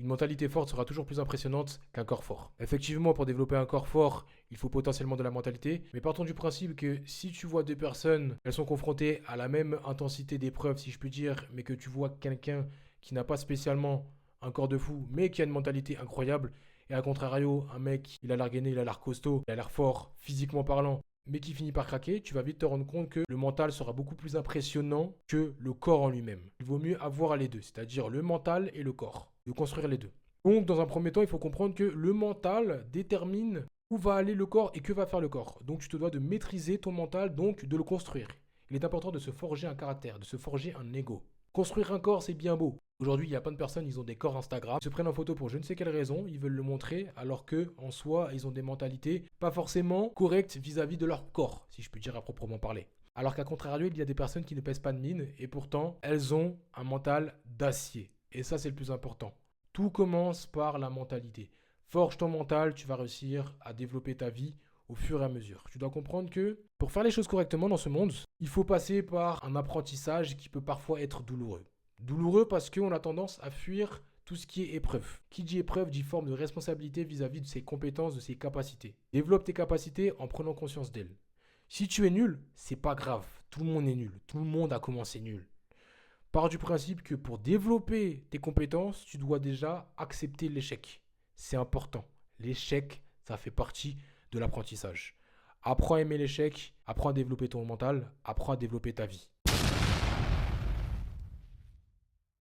Une mentalité forte sera toujours plus impressionnante qu'un corps fort. Effectivement, pour développer un corps fort, il faut potentiellement de la mentalité, mais partons du principe que si tu vois deux personnes, elles sont confrontées à la même intensité d'épreuve, si je puis dire, mais que tu vois quelqu'un qui n'a pas spécialement un corps de fou, mais qui a une mentalité incroyable, et à contrario, un mec, il a l'air gainé, il a l'air costaud, il a l'air fort, physiquement parlant, mais qui finit par craquer, tu vas vite te rendre compte que le mental sera beaucoup plus impressionnant que le corps en lui-même. Il vaut mieux avoir les deux, c'est-à-dire le mental et le corps, de construire les deux. Donc, dans un premier temps, il faut comprendre que le mental détermine où va aller le corps et que va faire le corps. Donc, tu te dois de maîtriser ton mental, donc de le construire. Il est important de se forger un caractère, de se forger un ego. Construire un corps, c'est bien beau. Aujourd'hui, il y a plein de personnes, ils ont des corps Instagram, ils se prennent en photo pour je ne sais quelle raison, ils veulent le montrer, alors que en soi, ils ont des mentalités pas forcément correctes vis-à-vis de leur corps, si je puis dire à proprement parler. Alors qu'à contrario, il y a des personnes qui ne pèsent pas de mine et pourtant, elles ont un mental d'acier. Et ça, c'est le plus important. Tout commence par la mentalité. Forge ton mental, tu vas réussir à développer ta vie au fur et à mesure. Tu dois comprendre que pour faire les choses correctement dans ce monde, il faut passer par un apprentissage qui peut parfois être douloureux. Douloureux parce qu'on a tendance à fuir tout ce qui est épreuve. Qui dit épreuve dit forme de responsabilité vis-à-vis de ses compétences, de ses capacités. Développe tes capacités en prenant conscience d'elles. Si tu es nul, c'est pas grave. Tout le monde est nul. Tout le monde a commencé nul. Pars du principe que pour développer tes compétences, tu dois déjà accepter l'échec. C'est important. L'échec, ça fait partie de l'apprentissage. Apprends à aimer l'échec, apprends à développer ton mental, apprends à développer ta vie.